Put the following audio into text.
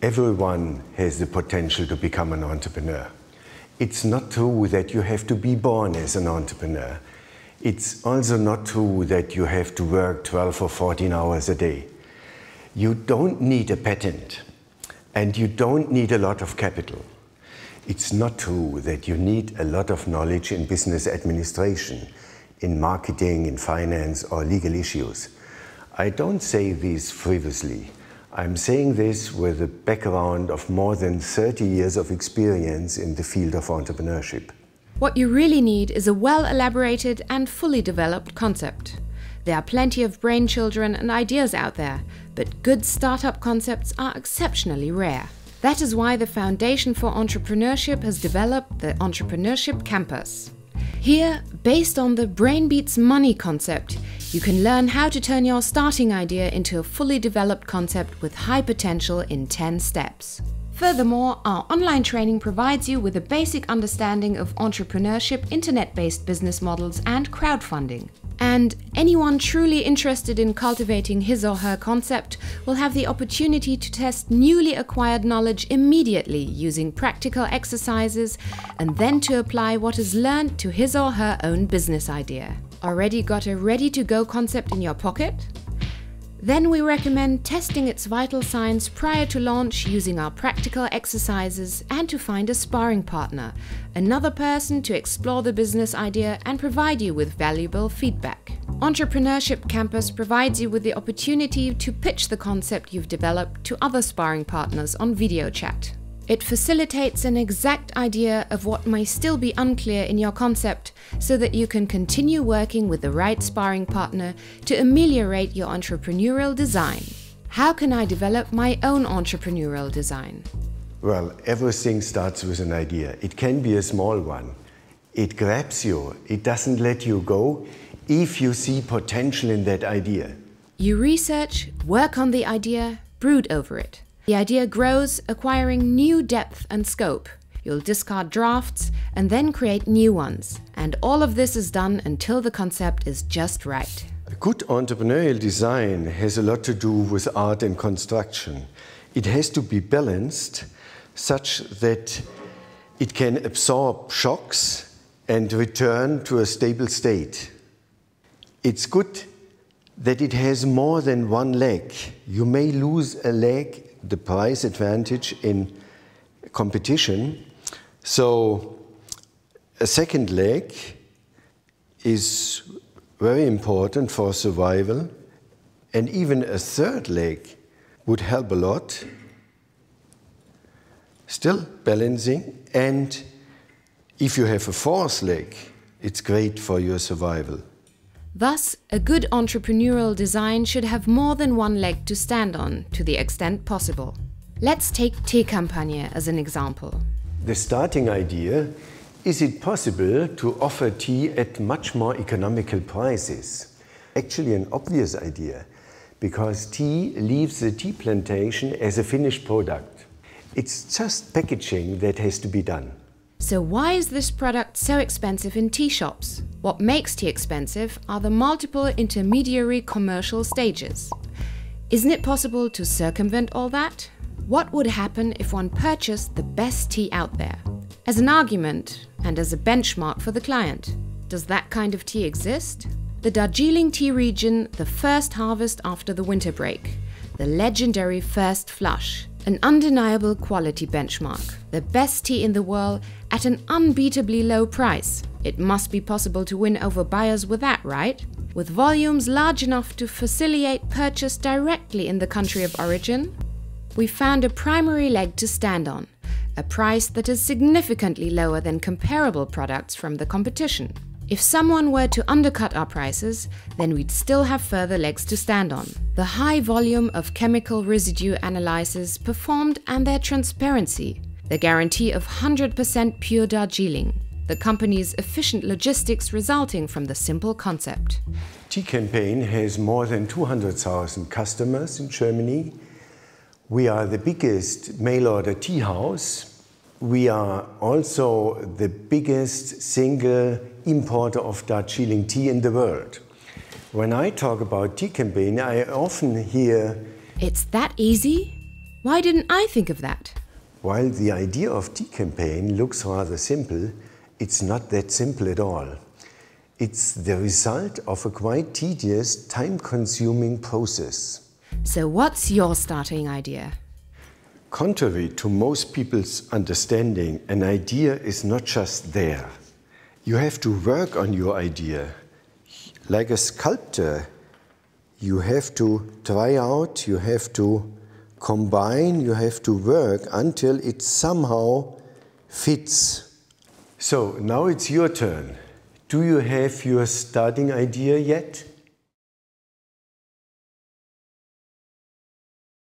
Everyone has the potential to become an entrepreneur. It's not true that you have to be born as an entrepreneur. It's also not true that you have to work 12 or 14 hours a day. You don't need a patent, and you don't need a lot of capital. It's not true that you need a lot of knowledge in business administration, in marketing, in finance, or legal issues. I don't say this frivolously. I'm saying this with a background of more than 30 years of experience in the field of entrepreneurship. What you really need is a well-elaborated and fully developed concept. There are plenty of brain children and ideas out there, but good startup concepts are exceptionally rare. That is why the Foundation for Entrepreneurship has developed the Entrepreneurship Campus. Here, based on the Brain Beats Money concept, you can learn how to turn your starting idea into a fully developed concept with high potential in 10 steps. Furthermore, our online training provides you with a basic understanding of entrepreneurship, internet-based business models and crowdfunding. And anyone truly interested in cultivating his or her concept will have the opportunity to test newly acquired knowledge immediately using practical exercises and then to apply what is learned to his or her own business idea. Already got a ready-to-go concept in your pocket? Then we recommend testing its vital signs prior to launch using our practical exercises and to find a sparring partner, another person to explore the business idea and provide you with valuable feedback. Entrepreneurship Campus provides you with the opportunity to pitch the concept you've developed to other sparring partners on video chat. It facilitates an exact idea of what may still be unclear in your concept so that you can continue working with the right sparring partner to ameliorate your entrepreneurial design. How can I develop my own entrepreneurial design? Well, everything starts with an idea. It can be a small one. It grabs you. It doesn't let you go if you see potential in that idea. You research, work on the idea, brood over it. The idea grows, acquiring new depth and scope. You'll discard drafts and then create new ones. And all of this is done until the concept is just right. A good entrepreneurial design has a lot to do with art and construction. It has to be balanced such that it can absorb shocks and return to a stable state. It's good that it has more than one leg. You may lose a leg, the price advantage in competition. So a second leg is very important for survival, and even a third leg would help a lot. Still balancing, and if you have a fourth leg, it's great for your survival. Thus, a good entrepreneurial design should have more than one leg to stand on, to the extent possible. Let's take Teekampagne as an example. The starting idea: is it possible to offer tea at much more economical prices? Actually an obvious idea, because tea leaves the tea plantation as a finished product. It's just packaging that has to be done. So why is this product so expensive in tea shops? What makes tea expensive are the multiple intermediary commercial stages. Isn't it possible to circumvent all that? What would happen if one purchased the best tea out there? As an argument and as a benchmark for the client, does that kind of tea exist? The Darjeeling tea region, the first harvest after the winter break, the legendary first flush, an undeniable quality benchmark, the best tea in the world at an unbeatably low price. It must be possible to win over buyers with that, right? With volumes large enough to facilitate purchase directly in the country of origin? We found a primary leg to stand on, a price that is significantly lower than comparable products from the competition. If someone were to undercut our prices, then we'd still have further legs to stand on. The high volume of chemical residue analyses performed and their transparency, the guarantee of 100% pure Darjeeling, the company's efficient logistics resulting from the simple concept. Teekampagne has more than 200,000 customers in Germany. We are the biggest mail-order tea house. We are also the biggest single importer of Darjeeling tea in the world. When I talk about Teekampagne, I often hear, "It's that easy?" Why didn't I think of that? While the idea of T-campaign looks rather simple, it's not that simple at all. It's the result of a quite tedious, time-consuming process. So what's your starting idea? Contrary to most people's understanding, an idea is not just there. You have to work on your idea. Like a sculptor, you have to try out, you have to combine, you have to work until it somehow fits. So now it's your turn. Do you have your starting idea yet?